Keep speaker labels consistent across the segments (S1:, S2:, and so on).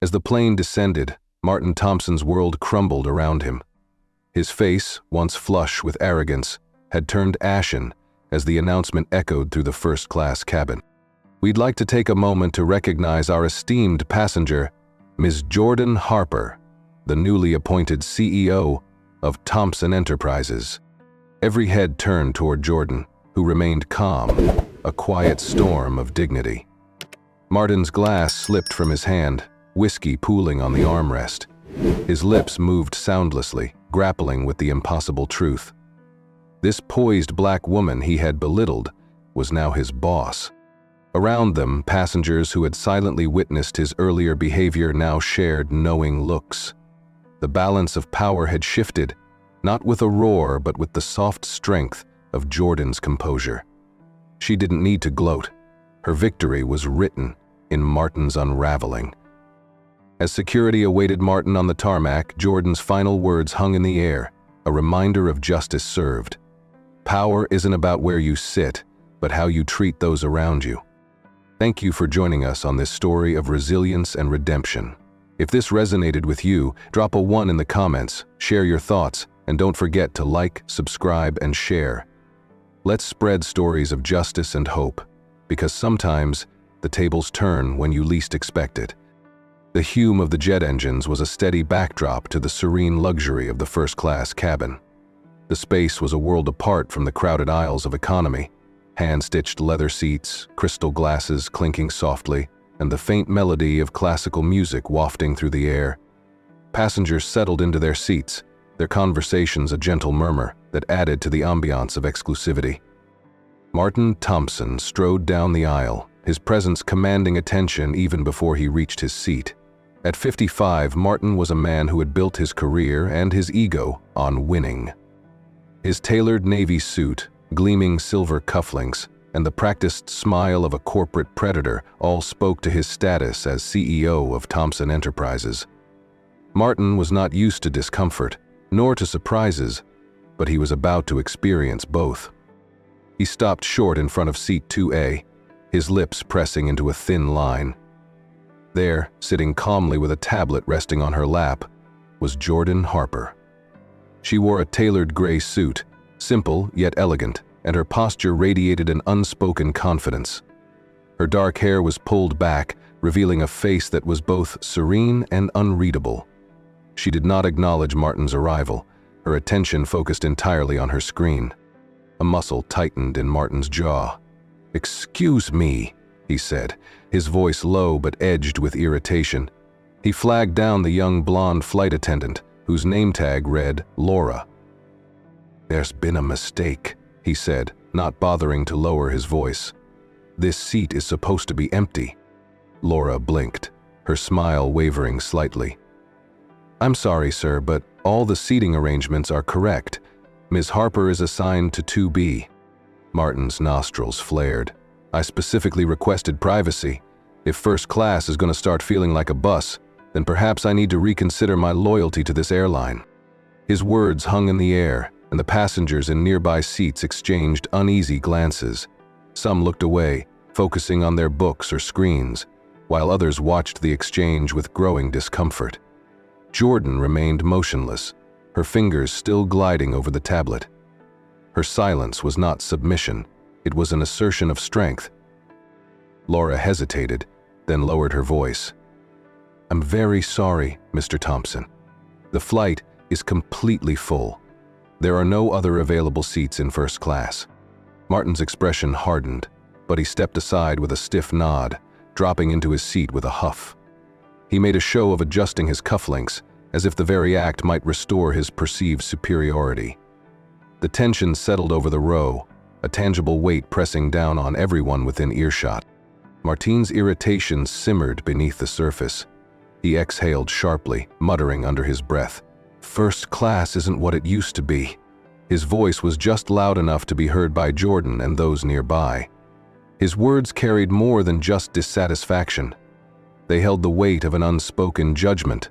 S1: As the plane descended, Martin Thompson's world crumbled around him. His face, once flush with arrogance, had turned ashen as the announcement echoed through the first-class cabin. We'd like to take a moment to recognize our esteemed passenger, Ms. Jordan Harper, the newly appointed CEO of Thompson Enterprises. Every head turned toward Jordan, who remained calm, a quiet storm of dignity. Martin's glass slipped from his hand, whiskey pooling on the armrest. His lips moved soundlessly, grappling with the impossible truth. This poised black woman he had belittled was now his boss. Around them, passengers who had silently witnessed his earlier behavior now shared knowing looks. The balance of power had shifted, not with a roar but with the soft strength of Jordan's composure. She didn't need to gloat. Her victory was written in Martin's unraveling. As security awaited Martin on the tarmac, Jordan's final words hung in the air, a reminder of justice served. Power isn't about where you sit, but how you treat those around you. Thank you for joining us on this story of resilience and redemption. If this resonated with you, drop a 1 in the comments, share your thoughts, and don't forget to like, subscribe, and share. Let's spread stories of justice and hope, because sometimes the tables turn when you least expect it. The hum of the jet engines was a steady backdrop to the serene luxury of the first-class cabin. The space was a world apart from the crowded aisles of economy, hand-stitched leather seats, crystal glasses clinking softly, and the faint melody of classical music wafting through the air. Passengers settled into their seats, their conversations a gentle murmur that added to the ambiance of exclusivity. Martin Thompson strode down the aisle, his presence commanding attention even before he reached his seat. At 55, Martin was a man who had built his career and his ego on winning. His tailored navy suit, gleaming silver cufflinks, and the practiced smile of a corporate predator all spoke to his status as CEO of Thompson Enterprises. Martin was not used to discomfort, nor to surprises, but he was about to experience both. He stopped short in front of seat 2A, his lips pressing into a thin line. There, sitting calmly with a tablet resting on her lap, was Jordan Harper. She wore a tailored gray suit, simple yet elegant, and her posture radiated an unspoken confidence. Her dark hair was pulled back, revealing a face that was both serene and unreadable. She did not acknowledge Martin's arrival, her attention focused entirely on her screen. A muscle tightened in Martin's jaw. "Excuse me," he said, his voice low but edged with irritation. He flagged down the young blonde flight attendant, whose name tag read Laura. "There's been a mistake," he said, not bothering to lower his voice. "This seat is supposed to be empty." Laura blinked, her smile wavering slightly. "I'm sorry, sir, but all the seating arrangements are correct. Ms. Harper is assigned to 2B. Martin's nostrils flared. "I specifically requested privacy. If first class is going to start feeling like a bus, then perhaps I need to reconsider my loyalty to this airline." His words hung in the air, and the passengers in nearby seats exchanged uneasy glances. Some looked away, focusing on their books or screens, while others watched the exchange with growing discomfort. Jordan remained motionless, her fingers still gliding over the tablet. Her silence was not submission, it was an assertion of strength. Laura hesitated, then lowered her voice. "I'm very sorry, Mr. Thompson. The flight is completely full. There are no other available seats in first class." Martin's expression hardened, but he stepped aside with a stiff nod, dropping into his seat with a huff. He made a show of adjusting his cufflinks, as if the very act might restore his perceived superiority. The tension settled over the row, a tangible weight pressing down on everyone within earshot. Martin's irritation simmered beneath the surface. He exhaled sharply, muttering under his breath, "First class isn't what it used to be." His voice was just loud enough to be heard by Jordan and those nearby. His words carried more than just dissatisfaction. They held the weight of an unspoken judgment,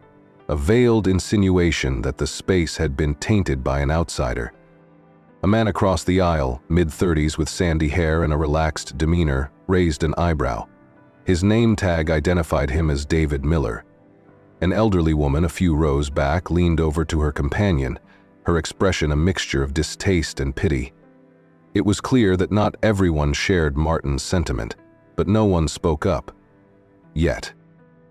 S1: a veiled insinuation that the space had been tainted by an outsider. A man across the aisle, mid-30s with sandy hair and a relaxed demeanor, raised an eyebrow. His name tag identified him as David Miller, An elderly woman a few rows back leaned over to her companion, her expression a mixture of distaste and pity. It was clear that not everyone shared Martin's sentiment, but no one spoke up. Yet.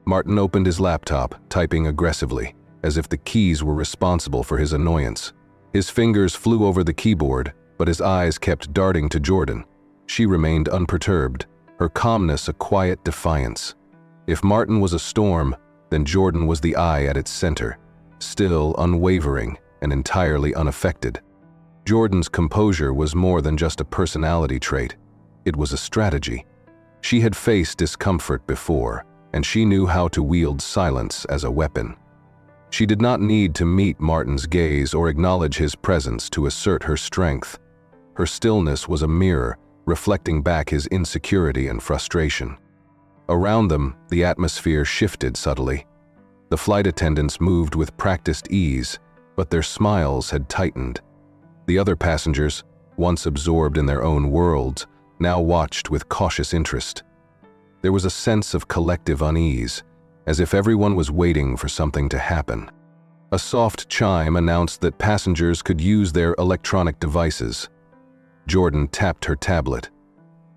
S1: Martin opened his laptop, typing aggressively, as if the keys were responsible for his annoyance. His fingers flew over the keyboard, but his eyes kept darting to Jordan. She remained unperturbed, her calmness a quiet defiance. If Martin was a storm, then Jordan was the eye at its center, still unwavering and entirely unaffected. Jordan's composure was more than just a personality trait. It was a strategy. She had faced discomfort before, and she knew how to wield silence as a weapon. She did not need to meet Martin's gaze or acknowledge his presence to assert her strength. Her stillness was a mirror, reflecting back his insecurity and frustration. Around them, the atmosphere shifted subtly. The flight attendants moved with practiced ease, but their smiles had tightened. The other passengers, once absorbed in their own worlds, now watched with cautious interest. There was a sense of collective unease, as if everyone was waiting for something to happen. A soft chime announced that passengers could use their electronic devices. Jordan tapped her tablet,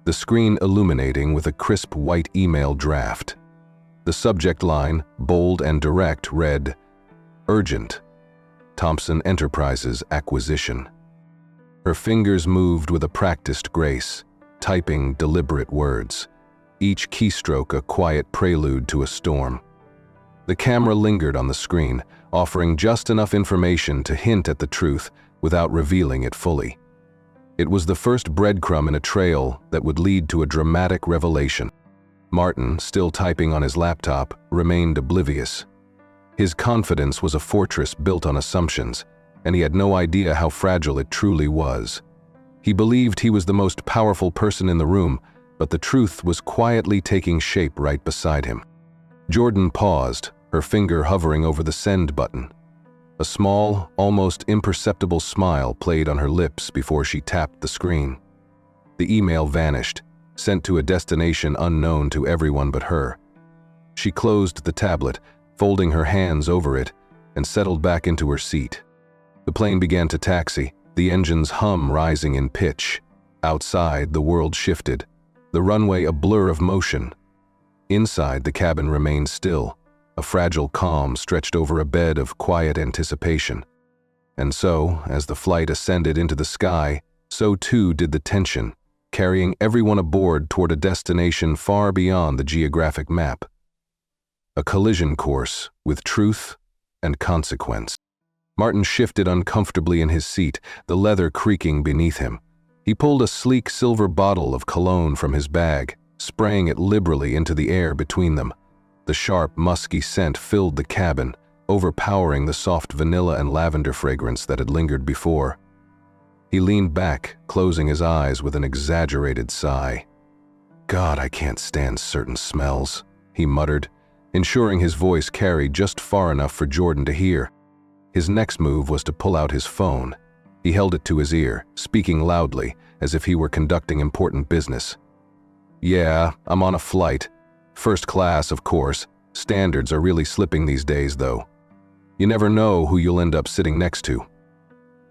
S1: the screen illuminating with a crisp white email draft. The subject line, bold and direct, read, "Urgent. Thompson Enterprises acquisition." Her fingers moved with a practiced grace, typing deliberate words, each keystroke a quiet prelude to a storm. The camera lingered on the screen, offering just enough information to hint at the truth without revealing it fully. It was the first breadcrumb in a trail that would lead to a dramatic revelation. Martin, still typing on his laptop, remained oblivious. His confidence was a fortress built on assumptions, and he had no idea how fragile it truly was. He believed he was the most powerful person in the room, but the truth was quietly taking shape right beside him. Jordan paused, her finger hovering over the send button. A small, almost imperceptible smile played on her lips before she tapped the screen. The email vanished, sent to a destination unknown to everyone but her. She closed the tablet, folding her hands over it, and settled back into her seat. The plane began to taxi, the engine's hum rising in pitch. Outside, the world shifted, the runway a blur of motion. Inside, the cabin remained still, a fragile calm stretched over a bed of quiet anticipation. And so, as the flight ascended into the sky, so too did the tension, carrying everyone aboard toward a destination far beyond the geographic map. A collision course with truth and consequence. Martin shifted uncomfortably in his seat, the leather creaking beneath him. He pulled a sleek silver bottle of cologne from his bag, spraying it liberally into the air between them. The sharp, musky scent filled the cabin, overpowering the soft vanilla and lavender fragrance that had lingered before. He leaned back, closing his eyes with an exaggerated sigh. "God, I can't stand certain smells," he muttered, ensuring his voice carried just far enough for Jordan to hear. His next move was to pull out his phone. He held it to his ear, speaking loudly, as if he were conducting important business. "Yeah, I'm on a flight. First class, of course. Standards are really slipping these days, though. You never know who you'll end up sitting next to."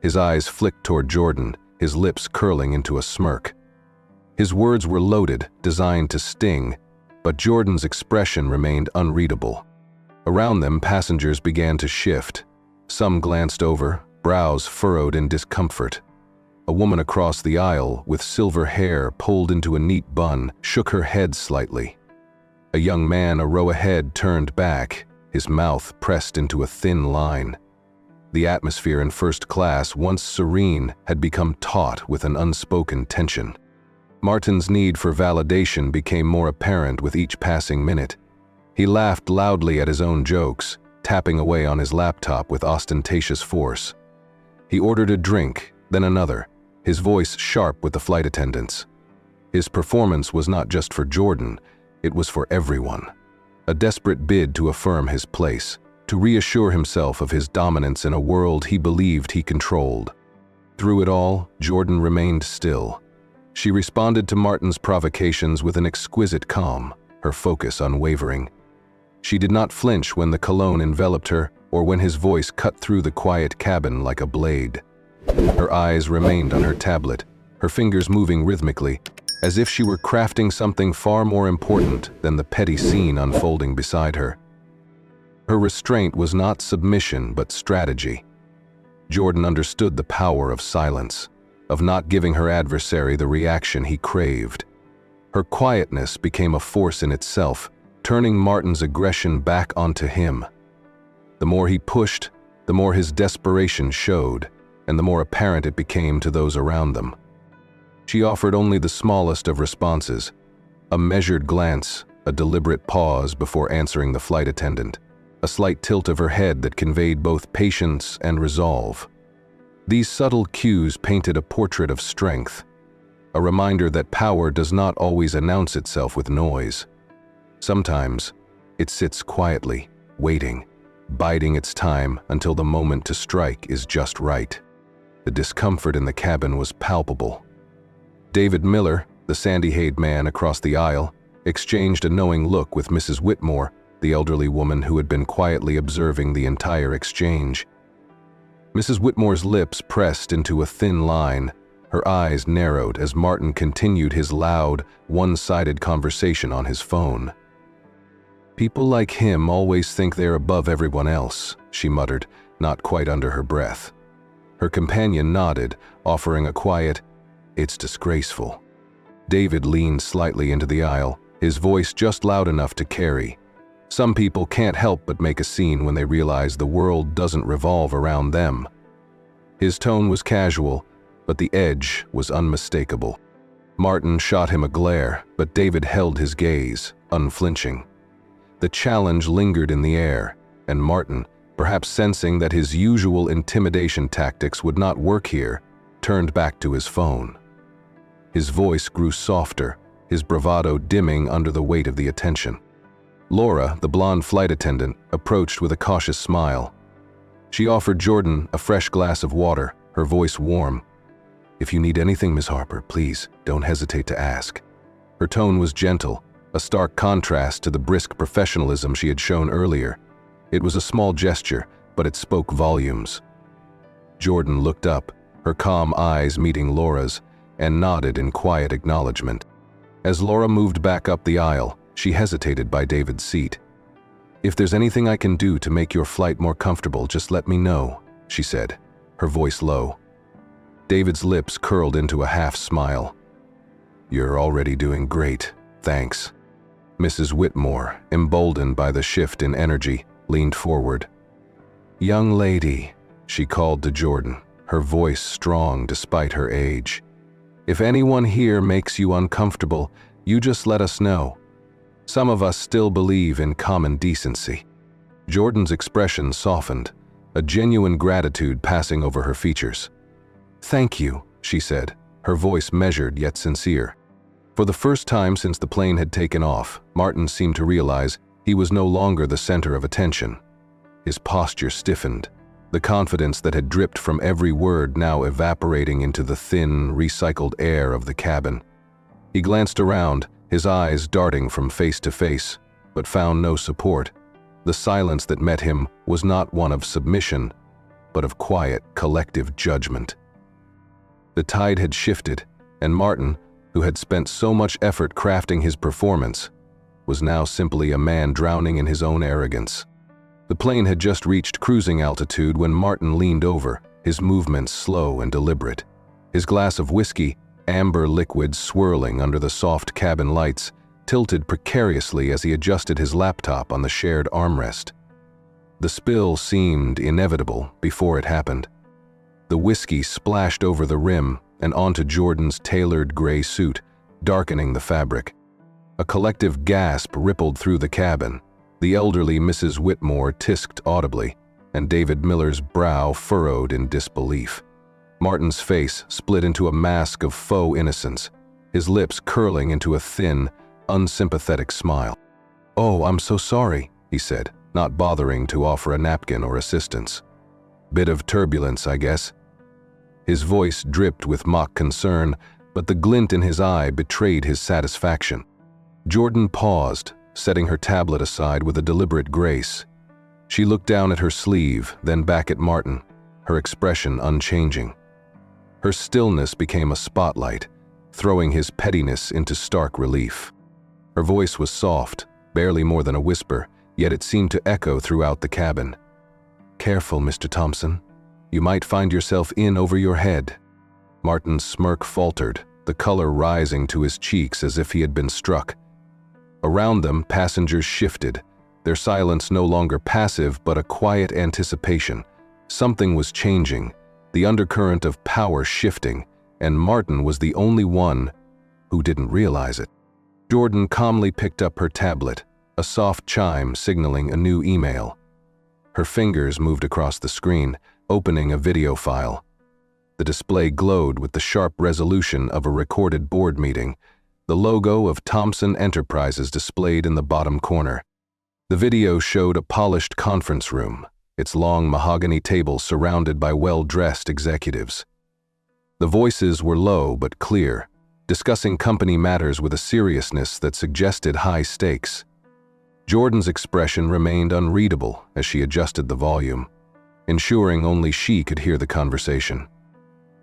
S1: His eyes flicked toward Jordan, his lips curling into a smirk. His words were loaded, designed to sting, but Jordan's expression remained unreadable. Around them, passengers began to shift. Some glanced over, brows furrowed in discomfort. A woman across the aisle, with silver hair pulled into a neat bun, shook her head slightly. A young man a row ahead turned back, his mouth pressed into a thin line. The atmosphere in first class, once serene, had become taut with an unspoken tension. Martin's need for validation became more apparent with each passing minute. He laughed loudly at his own jokes, tapping away on his laptop with ostentatious force. He ordered a drink, then another, his voice sharp with the flight attendants. His performance was not just for Jordan, it was for everyone. A desperate bid to affirm his place, to reassure himself of his dominance in a world he believed he controlled. Through it all, Jordan remained still. She responded to Martin's provocations with an exquisite calm, her focus unwavering. She did not flinch when the cologne enveloped her or when his voice cut through the quiet cabin like a blade. Her eyes remained on her tablet, her fingers moving rhythmically, as if she were crafting something far more important than the petty scene unfolding beside her. Her restraint was not submission but strategy. Jordan understood the power of silence, of not giving her adversary the reaction he craved. Her quietness became a force in itself, turning Martin's aggression back onto him. The more he pushed, the more his desperation showed, and the more apparent it became to those around them. She offered only the smallest of responses, a measured glance, a deliberate pause before answering the flight attendant, a slight tilt of her head that conveyed both patience and resolve. These subtle cues painted a portrait of strength, a reminder that power does not always announce itself with noise. Sometimes, it sits quietly, waiting, biding its time until the moment to strike is just right. The discomfort in the cabin was palpable. David Miller, the sandy-haired man across the aisle, exchanged a knowing look with Mrs. Whitmore, the elderly woman who had been quietly observing the entire exchange. Mrs. Whitmore's lips pressed into a thin line, her eyes narrowed as Martin continued his loud, one-sided conversation on his phone. "People like him always think they're above everyone else," she muttered, not quite under her breath. Her companion nodded, offering a quiet, "It's disgraceful." David leaned slightly into the aisle, his voice just loud enough to carry. Some people can't help but make a scene when they realize the world doesn't revolve around them. His tone was casual, but the edge was unmistakable. Martin shot him a glare, but David held his gaze, unflinching. The challenge lingered in the air, and Martin, perhaps sensing that his usual intimidation tactics would not work here, turned back to his phone. His voice grew softer, his bravado dimming under the weight of the attention. Laura, the blonde flight attendant, approached with a cautious smile. She offered Jordan a fresh glass of water, her voice warm. "If you need anything, Miss Harper, please, don't hesitate to ask." Her tone was gentle, a stark contrast to the brisk professionalism she had shown earlier. It was a small gesture, but it spoke volumes. Jordan looked up, her calm eyes meeting Laura's, and nodded in quiet acknowledgement. As Laura moved back up the aisle, she hesitated by David's seat. "If there's anything I can do to make your flight more comfortable, just let me know," she said, her voice low. David's lips curled into a half smile. "You're already doing great, thanks." Mrs. Whitmore, emboldened by the shift in energy, leaned forward. "Young lady," she called to Jordan, her voice strong despite her age. "If anyone here makes you uncomfortable, you just let us know. Some of us still believe in common decency." Jordan's expression softened, a genuine gratitude passing over her features. "Thank you," she said, her voice measured yet sincere. For the first time since the plane had taken off, Martin seemed to realize he was no longer the center of attention. His posture stiffened, the confidence that had dripped from every word now evaporating into the thin, recycled air of the cabin. He glanced around, his eyes darting from face to face, but found no support. The silence that met him was not one of submission, but of quiet, collective judgment. The tide had shifted, and Martin, who had spent so much effort crafting his performance, was now simply a man drowning in his own arrogance. The plane had just reached cruising altitude when Martin leaned over, his movements slow and deliberate. His glass of whiskey, amber liquid swirling under the soft cabin lights, tilted precariously as he adjusted his laptop on the shared armrest. The spill seemed inevitable before it happened. The whiskey splashed over the rim and onto Jordan's tailored gray suit, darkening the fabric. A collective gasp rippled through the cabin. The elderly Mrs. Whitmore tisked audibly, and David Miller's brow furrowed in disbelief. Martin's face split into a mask of faux innocence, his lips curling into a thin, unsympathetic smile. "Oh, I'm so sorry," he said, not bothering to offer a napkin or assistance. "Bit of turbulence, I guess." His voice dripped with mock concern, but the glint in his eye betrayed his satisfaction. Jordan paused, setting her tablet aside with a deliberate grace. She looked down at her sleeve, then back at Martin, her expression unchanging. Her stillness became a spotlight, throwing his pettiness into stark relief. Her voice was soft, barely more than a whisper, yet it seemed to echo throughout the cabin. "Careful, Mr. Thompson. You might find yourself in over your head." Martin's smirk faltered, the color rising to his cheeks as if he had been struck. Around them, passengers shifted, their silence no longer passive but a quiet anticipation. Something was changing, the undercurrent of power shifting, and Martin was the only one who didn't realize it. Jordan calmly picked up her tablet, a soft chime signaling a new email. Her fingers moved across the screen, opening a video file. The display glowed with the sharp resolution of a recorded board meeting, the logo of Thompson Enterprises displayed in the bottom corner. The video showed a polished conference room, its long mahogany table surrounded by well-dressed executives. The voices were low but clear, discussing company matters with a seriousness that suggested high stakes. Jordan's expression remained unreadable as she adjusted the volume, ensuring only she could hear the conversation.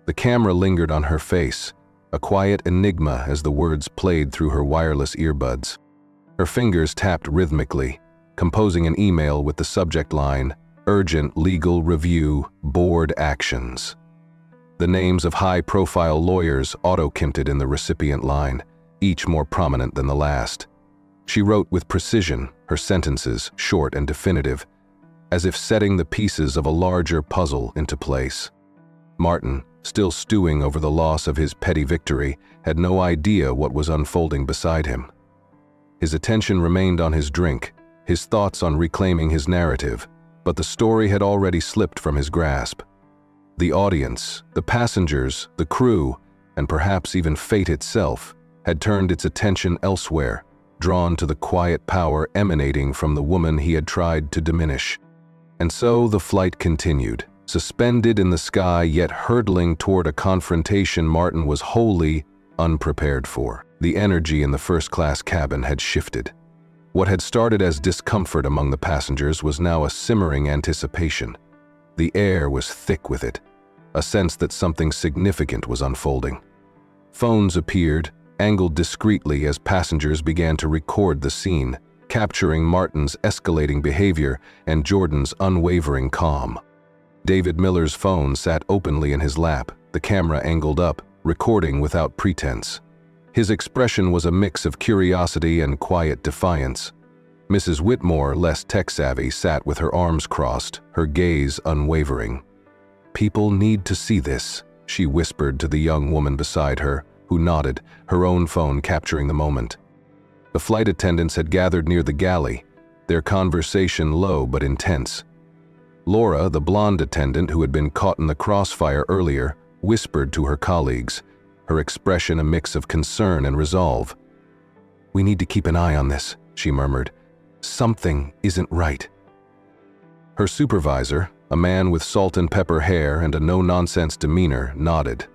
S1: The camera lingered on her face, a quiet enigma as the words played through her wireless earbuds. Her fingers tapped rhythmically, composing an email with the subject line, "Urgent Legal Review, Board Actions." The names of high-profile lawyers auto-kimped in the recipient line, each more prominent than the last. She wrote with precision, her sentences short and definitive, as if setting the pieces of a larger puzzle into place. Martin, still stewing over the loss of his petty victory, had no idea what was unfolding beside him. His attention remained on his drink, his thoughts on reclaiming his narrative, but the story had already slipped from his grasp. The audience, the passengers, the crew, and perhaps even fate itself, had turned its attention elsewhere, drawn to the quiet power emanating from the woman he had tried to diminish. And so the flight continued, suspended in the sky yet hurtling toward a confrontation Martin was wholly unprepared for. The energy in the first-class cabin had shifted. What had started as discomfort among the passengers was now a simmering anticipation. The air was thick with it, a sense that something significant was unfolding. Phones appeared, angled discreetly as passengers began to record the scene, capturing Martin's escalating behavior and Jordan's unwavering calm. David Miller's phone sat openly in his lap, the camera angled up, recording without pretense. His expression was a mix of curiosity and quiet defiance. Mrs. Whitmore, less tech-savvy, sat with her arms crossed, her gaze unwavering. "People need to see this," she whispered to the young woman beside her, who nodded, her own phone capturing the moment. The flight attendants had gathered near the galley, their conversation low but intense. Laura, the blonde attendant who had been caught in the crossfire earlier, whispered to her colleagues, her expression a mix of concern and resolve. "We need to keep an eye on this," she murmured. "Something isn't right." Her supervisor, a man with salt and pepper hair and a no-nonsense demeanor, nodded.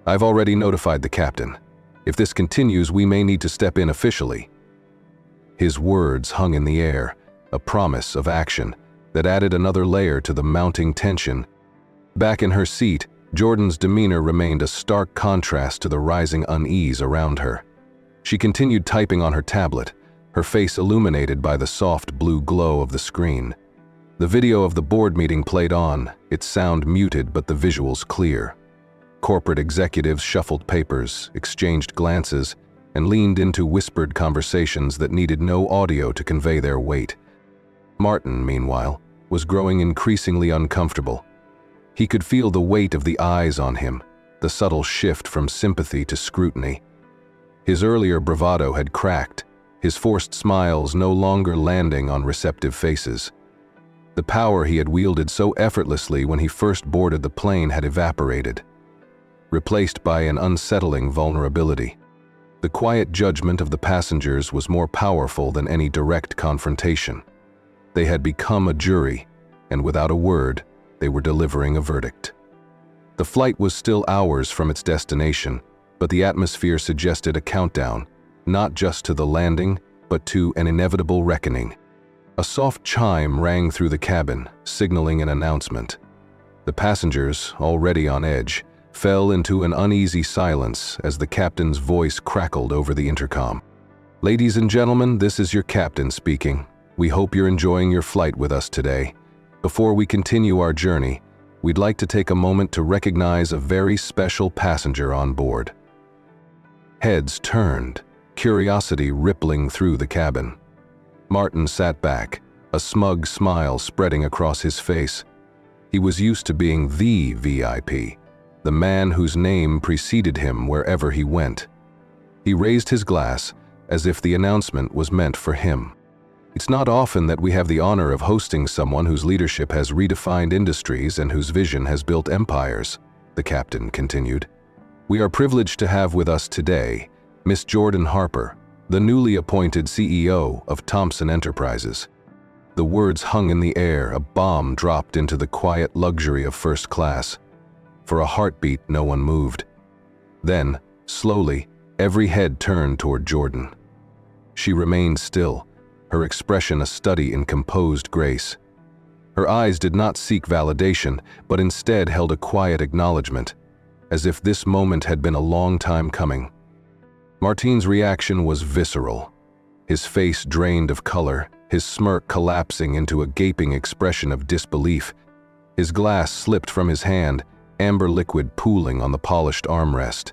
S1: "I've already notified the captain. If this continues, we may need to step in officially." His words hung in the air, a promise of action that added another layer to the mounting tension. Back in her seat, Jordan's demeanor remained a stark contrast to the rising unease around her. She continued typing on her tablet, her face illuminated by the soft blue glow of the screen. The video of the board meeting played on, its sound muted but the visuals clear. Corporate executives shuffled papers, exchanged glances, and leaned into whispered conversations that needed no audio to convey their weight. Martin, meanwhile, was growing increasingly uncomfortable. He could feel the weight of the eyes on him, the subtle shift from sympathy to scrutiny. His earlier bravado had cracked, his forced smiles no longer landing on receptive faces. The power he had wielded so effortlessly when he first boarded the plane had evaporated, replaced by an unsettling vulnerability. The quiet judgment of the passengers was more powerful than any direct confrontation. They had become a jury, and without a word, they were delivering a verdict. The flight was still hours from its destination, but the atmosphere suggested a countdown, not just to the landing, but to an inevitable reckoning. A soft chime rang through the cabin, signaling an announcement. The passengers, already on edge, fell into an uneasy silence as the captain's voice crackled over the intercom. "Ladies and gentlemen, this is your captain speaking. We hope you're enjoying your flight with us today. Before we continue our journey, we'd like to take a moment to recognize a very special passenger on board." Heads turned, curiosity rippling through the cabin. Martin sat back, a smug smile spreading across his face. He was used to being the VIP, the man whose name preceded him wherever he went. He raised his glass as if the announcement was meant for him. "It's not often that we have the honor of hosting someone whose leadership has redefined industries and whose vision has built empires," the captain continued. "We are privileged to have with us today Miss Jordan Harper, the newly appointed CEO of Thompson Enterprises." The words hung in the air, a bomb dropped into the quiet luxury of first class. For a heartbeat, no one moved. Then, slowly, every head turned toward Jordan. She remained still, her expression a study in composed grace. Her eyes did not seek validation, but instead held a quiet acknowledgement, as if this moment had been a long time coming. Martin's reaction was visceral. His face drained of color, his smirk collapsing into a gaping expression of disbelief. His glass slipped from his hand, amber liquid pooling on the polished armrest.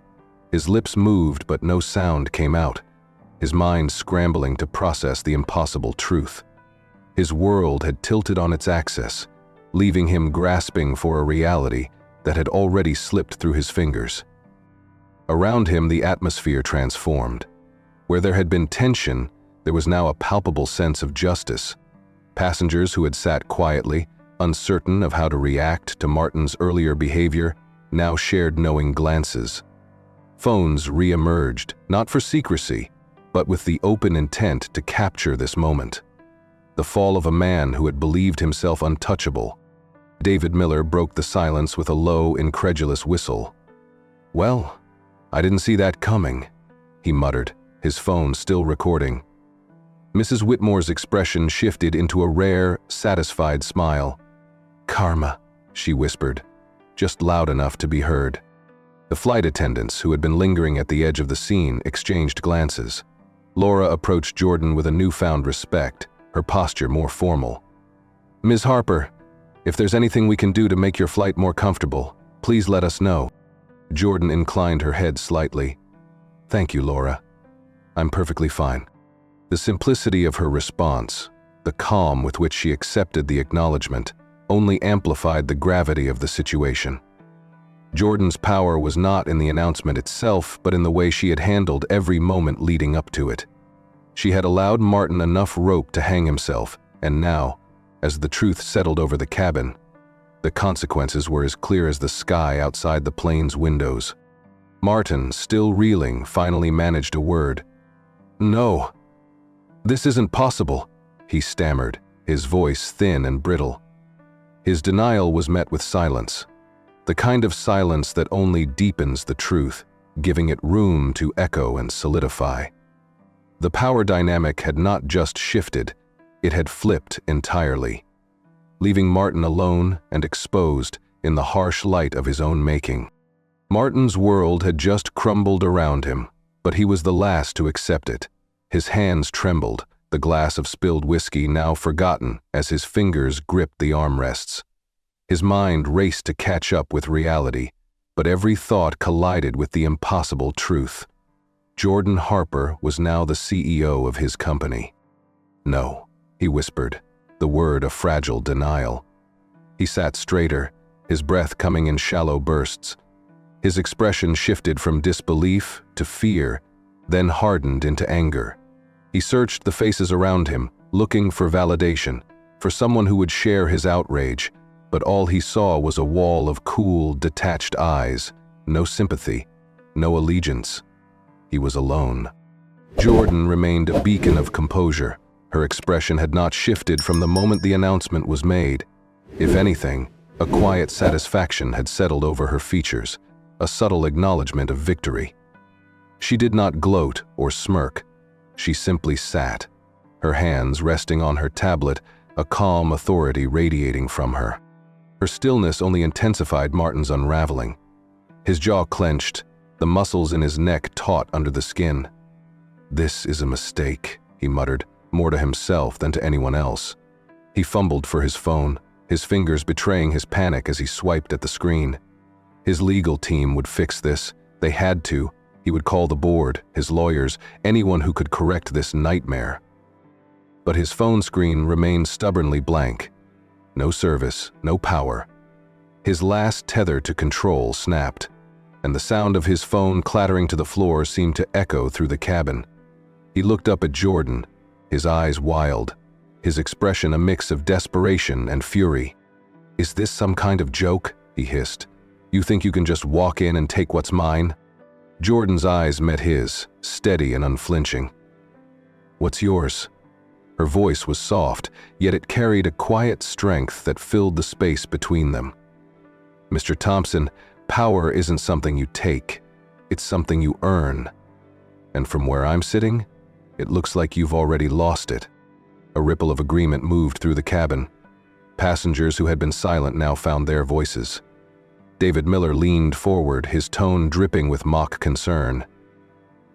S1: His lips moved, but no sound came out, his mind scrambling to process the impossible truth. His world had tilted on its axis, leaving him grasping for a reality that had already slipped through his fingers. Around him, the atmosphere transformed. Where there had been tension, there was now a palpable sense of justice. Passengers who had sat quietly, uncertain of how to react to Martin's earlier behavior, now shared knowing glances. Phones re-emerged, not for secrecy, but with the open intent to capture this moment. The fall of a man who had believed himself untouchable. David Miller broke the silence with a low, incredulous whistle. "Well, I didn't see that coming," he muttered, his phone still recording. Mrs. Whitmore's expression shifted into a rare, satisfied smile. "Karma," she whispered, just loud enough to be heard. The flight attendants, who had been lingering at the edge of the scene, exchanged glances. Laura approached Jordan with a newfound respect, her posture more formal. "Ms. Harper, if there's anything we can do to make your flight more comfortable, please let us know." Jordan inclined her head slightly. "Thank you, Laura. I'm perfectly fine." The simplicity of her response, the calm with which she accepted the acknowledgement, only amplified the gravity of the situation. Jordan's power was not in the announcement itself, but in the way she had handled every moment leading up to it. She had allowed Martin enough rope to hang himself, and now, as the truth settled over the cabin, the consequences were as clear as the sky outside the plane's windows. Martin, still reeling, finally managed a word. "No, this isn't possible," he stammered, his voice thin and brittle. His denial was met with silence, the kind of silence that only deepens the truth, giving it room to echo and solidify. The power dynamic had not just shifted, it had flipped entirely, leaving Martin alone and exposed in the harsh light of his own making. Martin's world had just crumbled around him, but he was the last to accept it. His hands trembled, the glass of spilled whiskey now forgotten as his fingers gripped the armrests. His mind raced to catch up with reality, but every thought collided with the impossible truth. Jordan Harper was now the CEO of his company. "No," he whispered, the word a fragile denial. He sat straighter, his breath coming in shallow bursts. His expression shifted from disbelief to fear, then hardened into anger. He searched the faces around him, looking for validation, for someone who would share his outrage, but all he saw was a wall of cool, detached eyes, no sympathy, no allegiance. He was alone. Jordan remained a beacon of composure. Her expression had not shifted from the moment the announcement was made. If anything, a quiet satisfaction had settled over her features, a subtle acknowledgement of victory. She did not gloat or smirk. She simply sat, her hands resting on her tablet, a calm authority radiating from her. Her stillness only intensified Martin's unraveling. His jaw clenched, the muscles in his neck taut under the skin. "This is a mistake," he muttered, more to himself than to anyone else. He fumbled for his phone, his fingers betraying his panic as he swiped at the screen. His legal team would fix this. They had to. He would call the board, his lawyers, anyone who could correct this nightmare. But his phone screen remained stubbornly blank. No service, no power. His last tether to control snapped, and the sound of his phone clattering to the floor seemed to echo through the cabin. He looked up at Jordan, his eyes wild, his expression a mix of desperation and fury. "Is this some kind of joke?" he hissed. "You think you can just walk in and take what's mine?" Jordan's eyes met his, steady and unflinching. "What's yours?" Her voice was soft, yet it carried a quiet strength that filled the space between them. "Mr. Thompson, power isn't something you take, it's something you earn. And from where I'm sitting, it looks like you've already lost it." A ripple of agreement moved through the cabin. Passengers who had been silent now found their voices. David Miller leaned forward, his tone dripping with mock concern.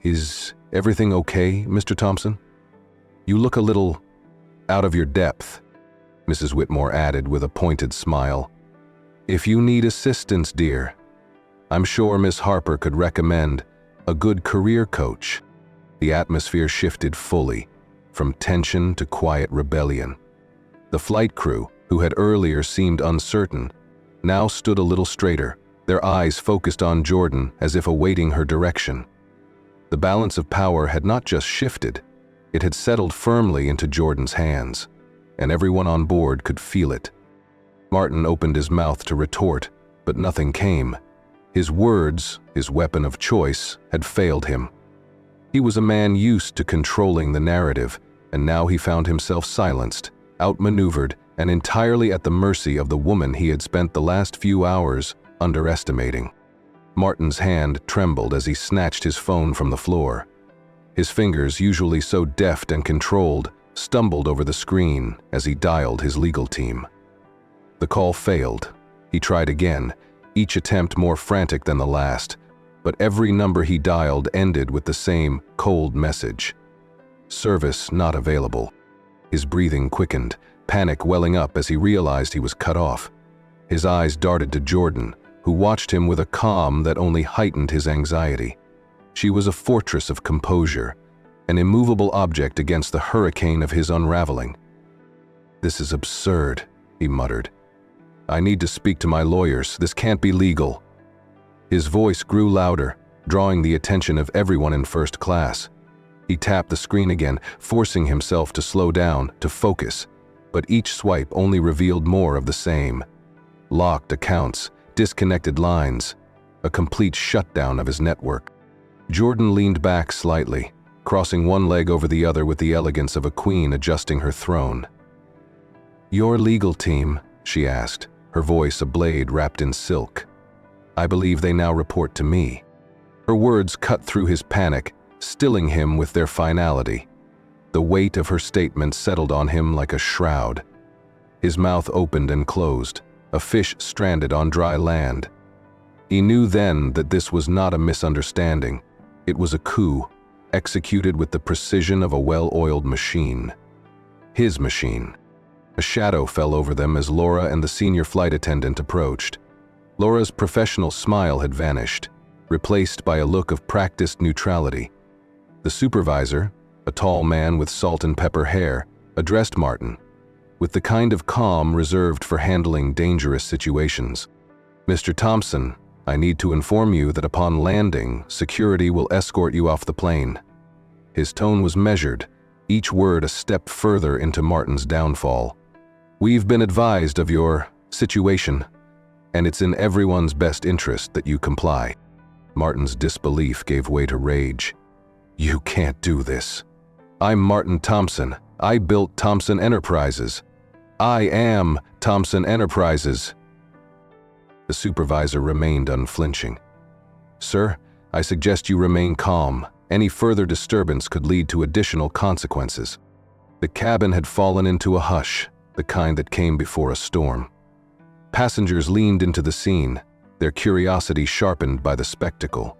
S1: "Is everything okay, Mr. Thompson? You look a little out of your depth," Mrs. Whitmore added with a pointed smile. "If you need assistance, dear, I'm sure Miss Harper could recommend a good career coach." The atmosphere shifted fully, from tension to quiet rebellion. The flight crew, who had earlier seemed uncertain, now stood a little straighter, their eyes focused on Jordan as if awaiting her direction. The balance of power had not just shifted, it had settled firmly into Jordan's hands, and everyone on board could feel it. Martin opened his mouth to retort, but nothing came. His words, his weapon of choice, had failed him. He was a man used to controlling the narrative, and now he found himself silenced, outmaneuvered, and entirely at the mercy of the woman he had spent the last few hours underestimating. Martin's hand trembled as he snatched his phone from the floor. His fingers, usually so deft and controlled, stumbled over the screen as he dialed his legal team. The call failed. He tried again, each attempt more frantic than the last, but every number he dialed ended with the same cold message. Service not available. His breathing quickened, panic welling up as he realized he was cut off. His eyes darted to Jordan, who watched him with a calm that only heightened his anxiety. She was a fortress of composure, an immovable object against the hurricane of his unraveling. "This is absurd," he muttered. "I need to speak to my lawyers. This can't be legal." His voice grew louder, drawing the attention of everyone in first class. He tapped the screen again, forcing himself to slow down, to focus, but each swipe only revealed more of the same. Locked accounts, disconnected lines, a complete shutdown of his network. Jordan leaned back slightly, crossing one leg over the other with the elegance of a queen adjusting her throne. "Your legal team?" she asked, her voice a blade wrapped in silk. "I believe they now report to me." Her words cut through his panic, stilling him with their finality. The weight of her statement settled on him like a shroud. His mouth opened and closed, a fish stranded on dry land. He knew then that this was not a misunderstanding. It was a coup, executed with the precision of a well-oiled machine. His machine. A shadow fell over them as Laura and the senior flight attendant approached. Laura's professional smile had vanished, replaced by a look of practiced neutrality. The supervisor, a tall man with salt and pepper hair, addressed Martin, with the kind of calm reserved for handling dangerous situations. "Mr. Thompson, I need to inform you that upon landing, security will escort you off the plane." His tone was measured, each word a step further into Martin's downfall. "We've been advised of your situation, and it's in everyone's best interest that you comply." Martin's disbelief gave way to rage. "You can't do this. I'm Martin Thompson. I built Thompson Enterprises. I am Thompson Enterprises." The supervisor remained unflinching. "Sir, I suggest you remain calm," Any further disturbance could lead to additional consequences. The cabin had fallen into a hush, the kind that came before a storm. Passengers leaned into the scene, their curiosity sharpened by the spectacle.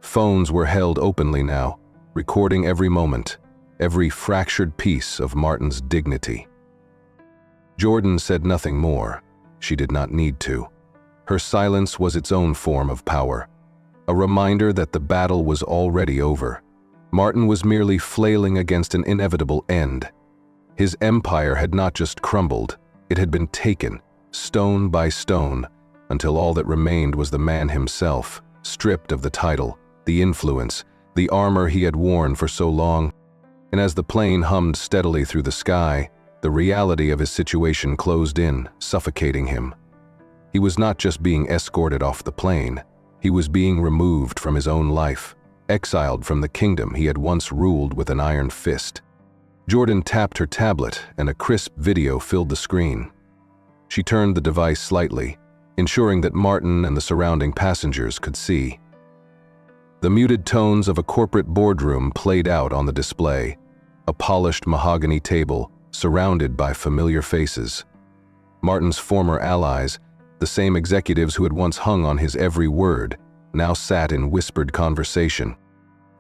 S1: Phones were held openly now, recording every moment, every fractured piece of Martin's dignity. Jordan said nothing more. She did not need to. Her silence was its own form of power, a reminder that the battle was already over. Martin was merely flailing against an inevitable end. His empire had not just crumbled, it had been taken, stone by stone, until all that remained was the man himself, stripped of the title, the influence, the armor he had worn for so long. And as the plane hummed steadily through the sky, the reality of his situation closed in, suffocating him. He was not just being escorted off the plane, he was being removed from his own life, exiled from the kingdom he had once ruled with an iron fist. Jordan tapped her tablet and a crisp video filled the screen. She turned the device slightly, ensuring that Martin and the surrounding passengers could see. The muted tones of a corporate boardroom played out on the display, a polished mahogany table surrounded by familiar faces. Martin's former allies, the same executives who had once hung on his every word, now sat in whispered conversation.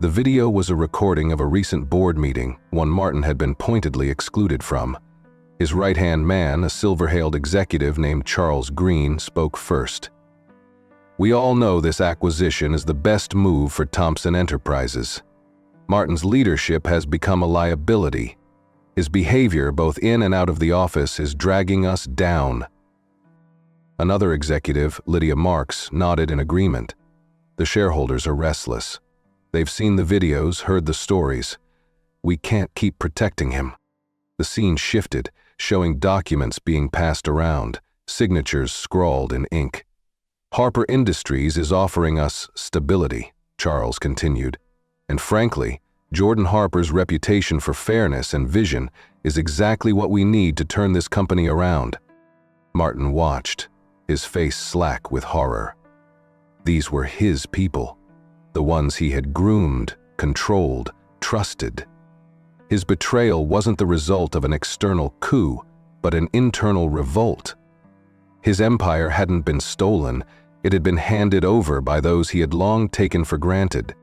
S1: The video was a recording of a recent board meeting, one Martin had been pointedly excluded from. His right-hand man, a silver-hailed executive named Charles Green, spoke first. "We all know this acquisition is the best move for Thompson Enterprises. Martin's leadership has become a liability. His behavior, both in and out of the office, is dragging us down." Another executive, Lydia Marks, nodded in agreement. "The shareholders are restless. They've seen the videos, heard the stories. We can't keep protecting him." The scene shifted, showing documents being passed around, signatures scrawled in ink. "Harper Industries is offering us stability," Charles continued. "And frankly, Jordan Harper's reputation for fairness and vision is exactly what we need to turn this company around." Martin watched, his face slack with horror. These were his people, the ones he had groomed, controlled, trusted. His betrayal wasn't the result of an external coup, but an internal revolt. His empire hadn't been stolen, it had been handed over by those he had long taken for granted.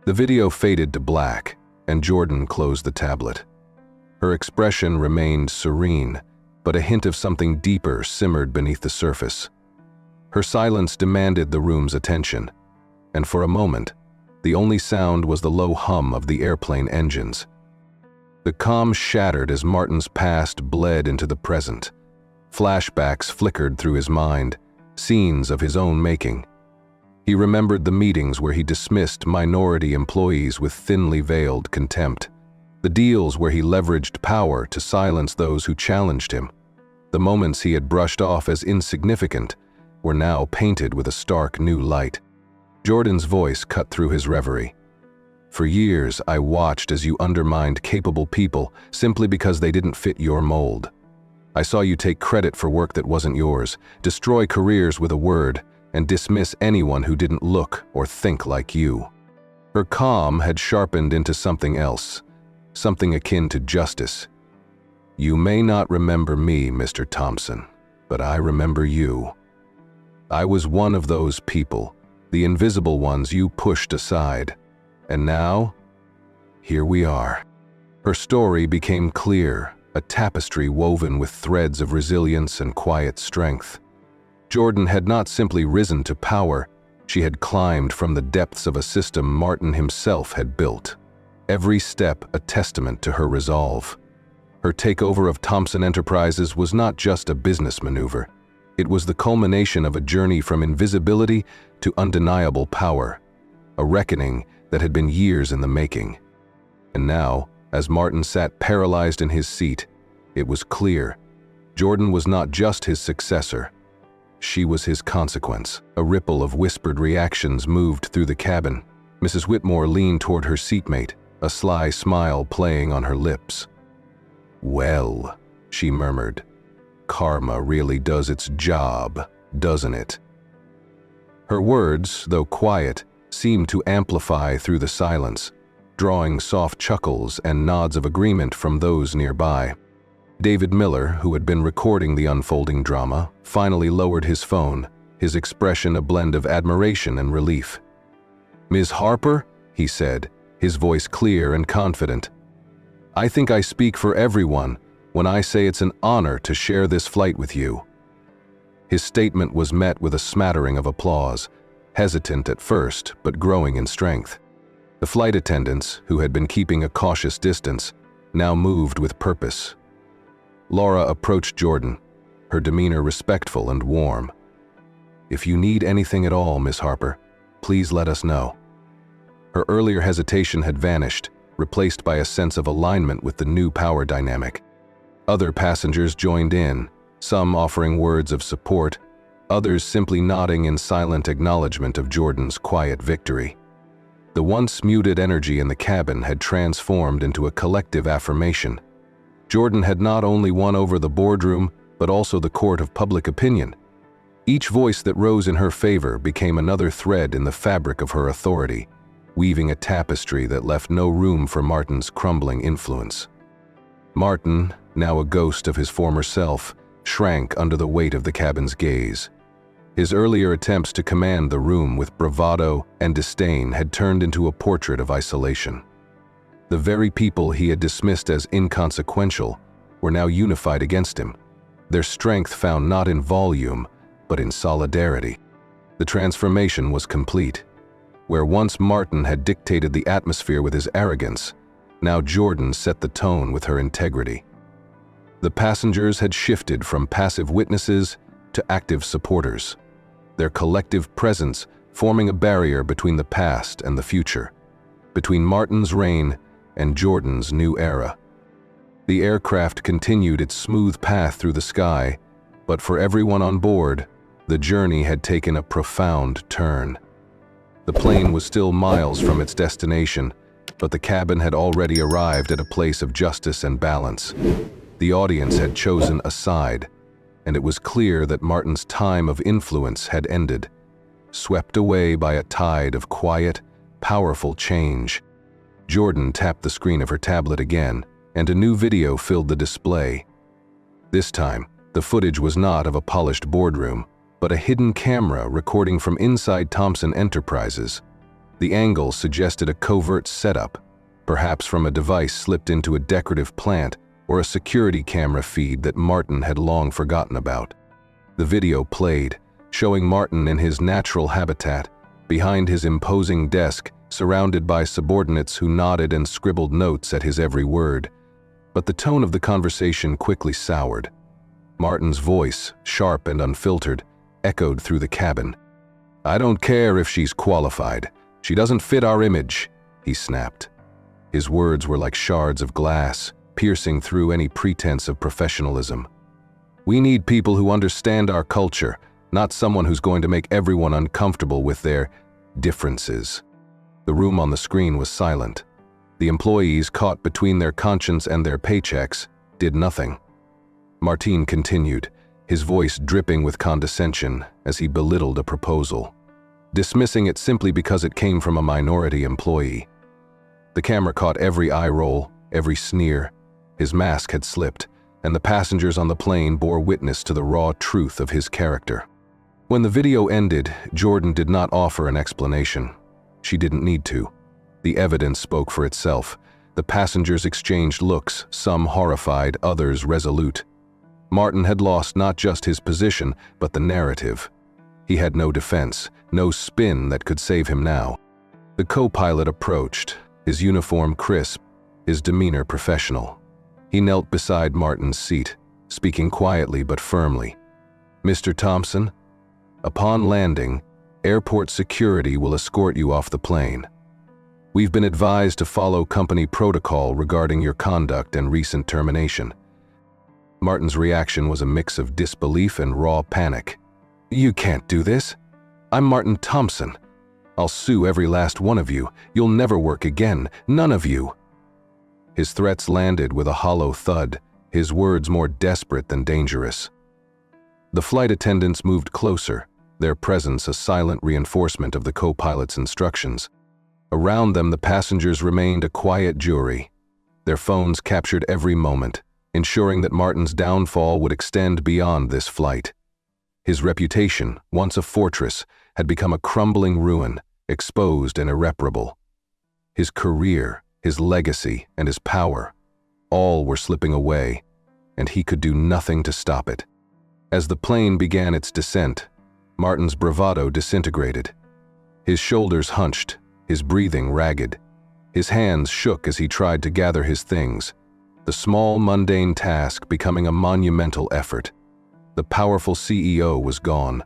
S1: The video faded to black, and Jordan closed the tablet. Her expression remained serene, but a hint of something deeper simmered beneath the surface. Her silence demanded the room's attention, and for a moment, the only sound was the low hum of the airplane engines. The calm shattered as Martin's past bled into the present. Flashbacks flickered through his mind, scenes of his own making. He remembered the meetings where he dismissed minority employees with thinly veiled contempt, the deals where he leveraged power to silence those who challenged him. The moments he had brushed off as insignificant were now painted with a stark new light. Jordan's voice cut through his reverie. "For years, I watched as you undermined capable people simply because they didn't fit your mold. I saw you take credit for work that wasn't yours, destroy careers with a word, and dismiss anyone who didn't look or think like you." Her calm had sharpened into something else, something akin to justice. "You may not remember me, Mr. Thompson, but I remember you. I was one of those people, the invisible ones you pushed aside. And now, here we are." Her story became clear, a tapestry woven with threads of resilience and quiet strength. Jordan had not simply risen to power, she had climbed from the depths of a system Martin himself had built. Every step a testament to her resolve. Her takeover of Thompson Enterprises was not just a business maneuver. It was the culmination of a journey from invisibility to undeniable power, a reckoning that had been years in the making. And now, as Martin sat paralyzed in his seat, it was clear. Jordan was not just his successor. She was his consequence. A ripple of whispered reactions moved through the cabin. Mrs. Whitmore leaned toward her seatmate, a sly smile playing on her lips. "Well," she murmured, "karma really does its job, doesn't it?" Her words, though quiet, seemed to amplify through the silence, drawing soft chuckles and nods of agreement from those nearby. David Miller, who had been recording the unfolding drama, finally lowered his phone, his expression a blend of admiration and relief. "Ms. Harper," he said, his voice clear and confident, "I think I speak for everyone when I say it's an honor to share this flight with you." His statement was met with a smattering of applause, hesitant at first but growing in strength. The flight attendants, who had been keeping a cautious distance, now moved with purpose. Laura approached Jordan, her demeanor respectful and warm. "If you need anything at all, Miss Harper, please let us know." Her earlier hesitation had vanished, replaced by a sense of alignment with the new power dynamic. Other passengers joined in, some offering words of support, others simply nodding in silent acknowledgement of Jordan's quiet victory. The once muted energy in the cabin had transformed into a collective affirmation. Jordan had not only won over the boardroom, but also the court of public opinion. Each voice that rose in her favor became another thread in the fabric of her authority, weaving a tapestry that left no room for Martin's crumbling influence. Martin, now a ghost of his former self, shrank under the weight of the cabin's gaze. His earlier attempts to command the room with bravado and disdain had turned into a portrait of isolation. The very people he had dismissed as inconsequential were now unified against him, their strength found not in volume, but in solidarity. The transformation was complete. Where once Martin had dictated the atmosphere with his arrogance, now Jordan set the tone with her integrity. The passengers had shifted from passive witnesses to active supporters, their collective presence forming a barrier between the past and the future, between Martin's reign and Jordan's new era. The aircraft continued its smooth path through the sky, but for everyone on board, the journey had taken a profound turn. The plane was still miles from its destination, but the cabin had already arrived at a place of justice and balance. The audience had chosen a side, and it was clear that Martin's time of influence had ended, swept away by a tide of quiet, powerful change. Jordan tapped the screen of her tablet again, and a new video filled the display. This time, the footage was not of a polished boardroom, but a hidden camera recording from inside Thomson Enterprises. The angle suggested a covert setup, perhaps from a device slipped into a decorative plant or a security camera feed that Martin had long forgotten about. The video played, showing Martin in his natural habitat, behind his imposing desk, surrounded by subordinates who nodded and scribbled notes at his every word. But the tone of the conversation quickly soured. Martin's voice, sharp and unfiltered, echoed through the cabin. "I don't care if she's qualified. She doesn't fit our image," he snapped. His words were like shards of glass, piercing through any pretense of professionalism. "We need people who understand our culture, not someone who's going to make everyone uncomfortable with their differences." The room on the screen was silent. The employees, caught between their conscience and their paychecks, did nothing. Martin continued, his voice dripping with condescension as he belittled a proposal, dismissing it simply because it came from a minority employee. The camera caught every eye roll, every sneer. His mask had slipped, and the passengers on the plane bore witness to the raw truth of his character. When the video ended, Jordan did not offer an explanation. She didn't need to. The evidence spoke for itself. The passengers exchanged looks, some horrified, others resolute. Martin had lost not just his position, but the narrative. He had no defense, no spin that could save him now. The co-pilot approached, his uniform crisp, his demeanor professional. He knelt beside Martin's seat, speaking quietly but firmly. "Mr. Thompson, upon landing, airport security will escort you off the plane. We've been advised to follow company protocol regarding your conduct and recent termination." Martin's reaction was a mix of disbelief and raw panic. "You can't do this. I'm Martin Thompson. I'll sue every last one of you. You'll never work again. None of you." His threats landed with a hollow thud, his words more desperate than dangerous. The flight attendants moved closer, their presence a silent reinforcement of the co-pilot's instructions. Around them, the passengers remained a quiet jury. Their phones captured every moment, ensuring that Martin's downfall would extend beyond this flight. His reputation, once a fortress, had become a crumbling ruin, exposed and irreparable. His career, his legacy, and his power, all were slipping away, and he could do nothing to stop it. As the plane began its descent, Martin's bravado disintegrated. His shoulders hunched, his breathing ragged. His hands shook as he tried to gather his things, the small, mundane task becoming a monumental effort. The powerful CEO was gone,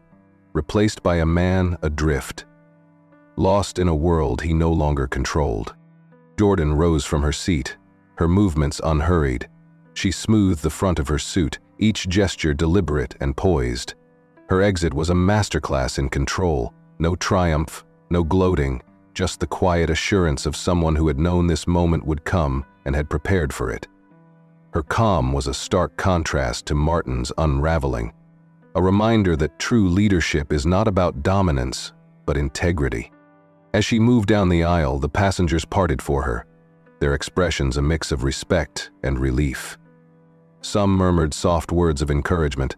S1: replaced by a man adrift, lost in a world he no longer controlled. Jordan rose from her seat, her movements unhurried. She smoothed the front of her suit, each gesture deliberate and poised. Her exit was a masterclass in control, no triumph, no gloating, just the quiet assurance of someone who had known this moment would come and had prepared for it. Her calm was a stark contrast to Martin's unraveling, a reminder that true leadership is not about dominance, but integrity. As she moved down the aisle, the passengers parted for her, their expressions a mix of respect and relief. Some murmured soft words of encouragement,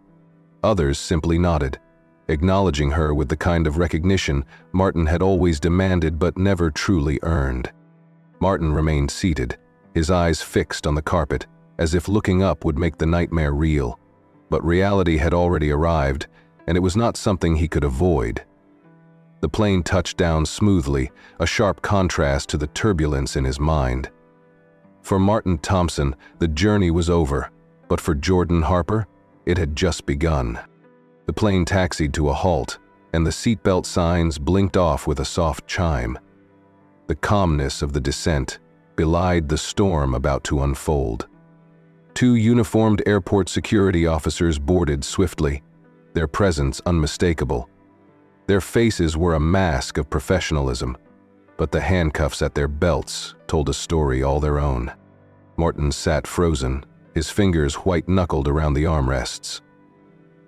S1: others simply nodded, acknowledging her with the kind of recognition Martin had always demanded but never truly earned. Martin remained seated, his eyes fixed on the carpet, as if looking up would make the nightmare real. But reality had already arrived, and it was not something he could avoid. The plane touched down smoothly, a sharp contrast to the turbulence in his mind. For Martin Thompson, the journey was over, but for Jordan Harper, it had just begun. The plane taxied to a halt, and the seatbelt signs blinked off with a soft chime. The calmness of the descent belied the storm about to unfold. Two uniformed airport security officers boarded swiftly, their presence unmistakable. Their faces were a mask of professionalism, but the handcuffs at their belts told a story all their own. Martin sat frozen, his fingers white-knuckled around the armrests.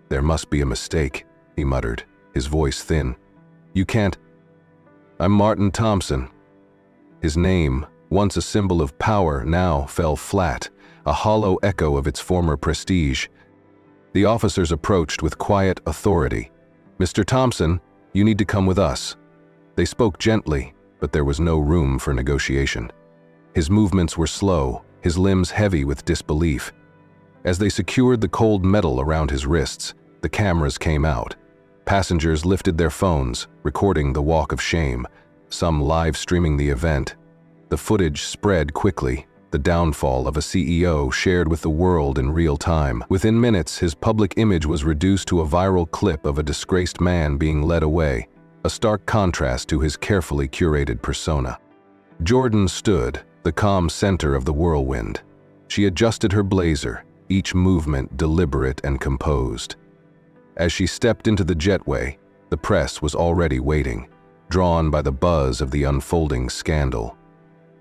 S1: "There must be a mistake," he muttered, his voice thin. "You can't—" "I'm Martin Thompson." His name, once a symbol of power, now fell flat, a hollow echo of its former prestige. The officers approached with quiet authority. "Mr. Thompson, you need to come with us." They spoke gently, but there was no room for negotiation. His movements were slow, his limbs heavy with disbelief. As they secured the cold metal around his wrists, the cameras came out. Passengers lifted their phones, recording the walk of shame, some live streaming the event. The footage spread quickly, the downfall of a CEO shared with the world in real time. Within minutes, his public image was reduced to a viral clip of a disgraced man being led away, a stark contrast to his carefully curated persona. Jordan stood, the calm center of the whirlwind. She adjusted her blazer, each movement deliberate and composed. As she stepped into the jetway, the press was already waiting, drawn by the buzz of the unfolding scandal.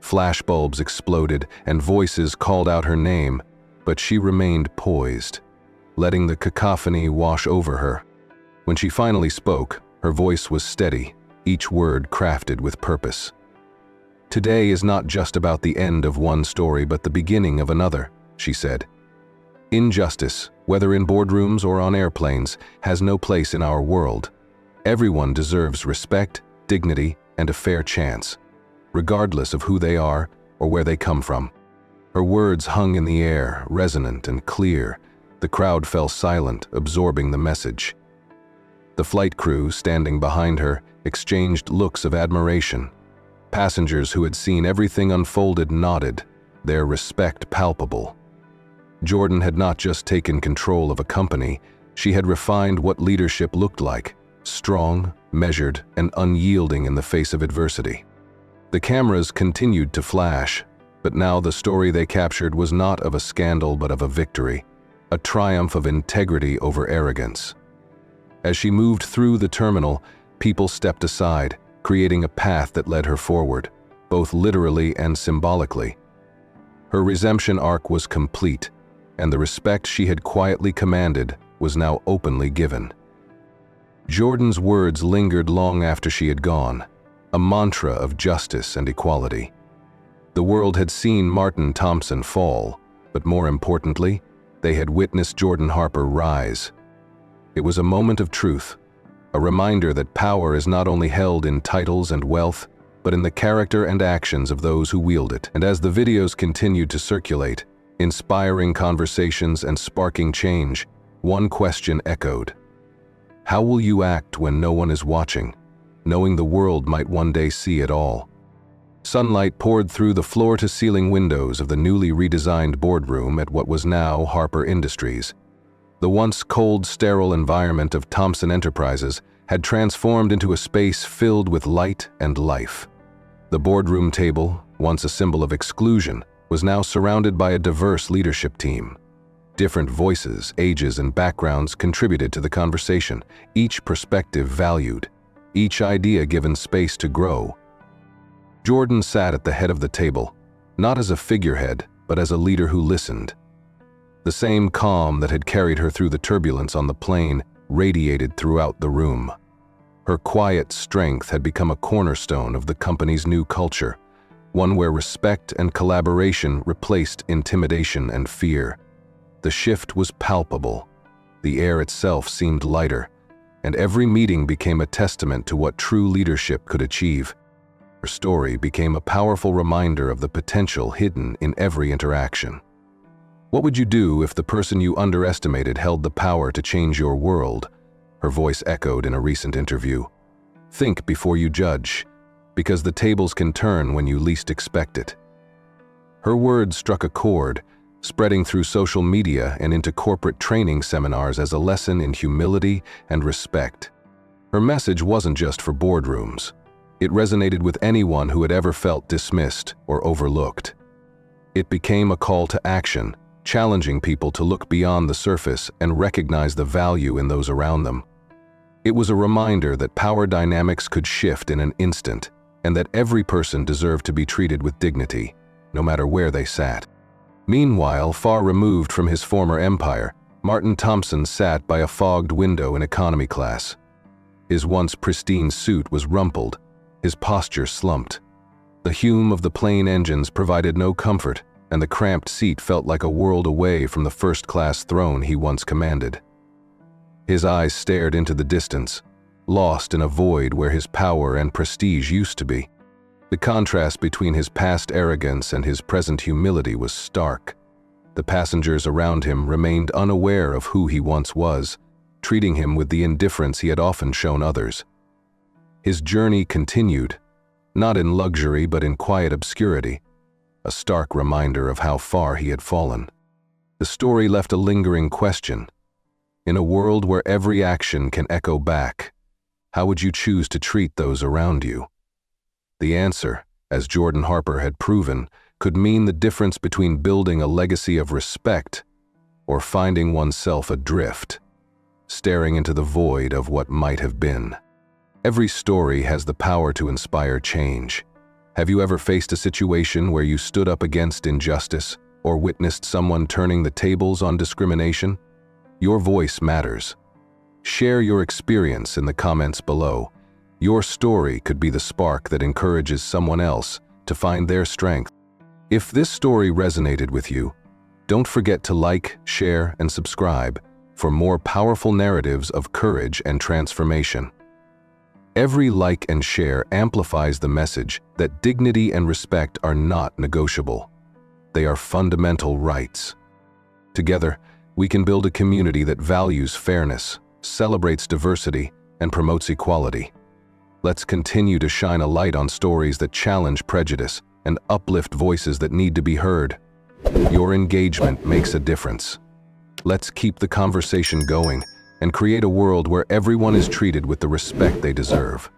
S1: Flashbulbs exploded and voices called out her name, but she remained poised, letting the cacophony wash over her. When she finally spoke, her voice was steady, each word crafted with purpose. "Today is not just about the end of one story but the beginning of another," she said. "Injustice, whether in boardrooms or on airplanes, has no place in our world. Everyone deserves respect, dignity, and a fair chance, regardless of who they are or where they come from." Her words hung in the air, resonant and clear. The crowd fell silent, absorbing the message. The flight crew, standing behind her, exchanged looks of admiration. Passengers who had seen everything unfolded nodded, their respect palpable. Jordan had not just taken control of a company, she had refined what leadership looked like, strong, measured, and unyielding in the face of adversity. The cameras continued to flash, but now the story they captured was not of a scandal but of a victory, a triumph of integrity over arrogance. As she moved through the terminal, people stepped aside, creating a path that led her forward, both literally and symbolically. Her redemption arc was complete, and the respect she had quietly commanded was now openly given. Jordan's words lingered long after she had gone, a mantra of justice and equality. The world had seen Martin Thompson fall, but more importantly, they had witnessed Jordan Harper rise. It was a moment of truth, a reminder that power is not only held in titles and wealth, but in the character and actions of those who wield it. And as the videos continued to circulate, inspiring conversations and sparking change, one question echoed. How will you act when no one is watching, knowing the world might one day see it all? Sunlight poured through the floor-to-ceiling windows of the newly redesigned boardroom at what was now Harper Industries. The once cold, sterile environment of Thompson Enterprises had transformed into a space filled with light and life. The boardroom table, once a symbol of exclusion, was now surrounded by a diverse leadership team. Different voices, ages, and backgrounds contributed to the conversation, each perspective valued, each idea given space to grow. Jordan sat at the head of the table, not as a figurehead, but as a leader who listened. The same calm that had carried her through the turbulence on the plane radiated throughout the room. Her quiet strength had become a cornerstone of the company's new culture, one where respect and collaboration replaced intimidation and fear. The shift was palpable. The air itself seemed lighter, and every meeting became a testament to what true leadership could achieve. Her story became a powerful reminder of the potential hidden in every interaction. What would you do if the person you underestimated held the power to change your world? Her voice echoed in a recent interview. Think before you judge, because the tables can turn when you least expect it. Her words struck a chord, spreading through social media and into corporate training seminars as a lesson in humility and respect. Her message wasn't just for boardrooms. It resonated with anyone who had ever felt dismissed or overlooked. It became a call to action, challenging people to look beyond the surface and recognize the value in those around them. It was a reminder that power dynamics could shift in an instant, and that every person deserved to be treated with dignity, no matter where they sat. Meanwhile, far removed from his former empire, Martin Thompson sat by a fogged window in economy class. His once pristine suit was rumpled, his posture slumped. The hum of the plane engines provided no comfort, and the cramped seat felt like a world away from the first-class throne he once commanded. His eyes stared into the distance, lost in a void where his power and prestige used to be. The contrast between his past arrogance and his present humility was stark. The passengers around him remained unaware of who he once was, treating him with the indifference he had often shown others. His journey continued, not in luxury but in quiet obscurity, a stark reminder of how far he had fallen. The story left a lingering question. In a world where every action can echo back, how would you choose to treat those around you? The answer, as Jordan Harper had proven, could mean the difference between building a legacy of respect or finding oneself adrift, staring into the void of what might have been. Every story has the power to inspire change. Have you ever faced a situation where you stood up against injustice or witnessed someone turning the tables on discrimination? Your voice matters. Share your experience in the comments below. Your story could be the spark that encourages someone else to find their strength. If this story resonated with you, don't forget to like, share, and subscribe for more powerful narratives of courage and transformation. Every like and share amplifies the message that dignity and respect are not negotiable. They are fundamental rights. Together, we can build a community that values fairness, celebrates diversity, and promotes equality. Let's continue to shine a light on stories that challenge prejudice and uplift voices that need to be heard. Your engagement makes a difference. Let's keep the conversation going and create a world where everyone is treated with the respect they deserve.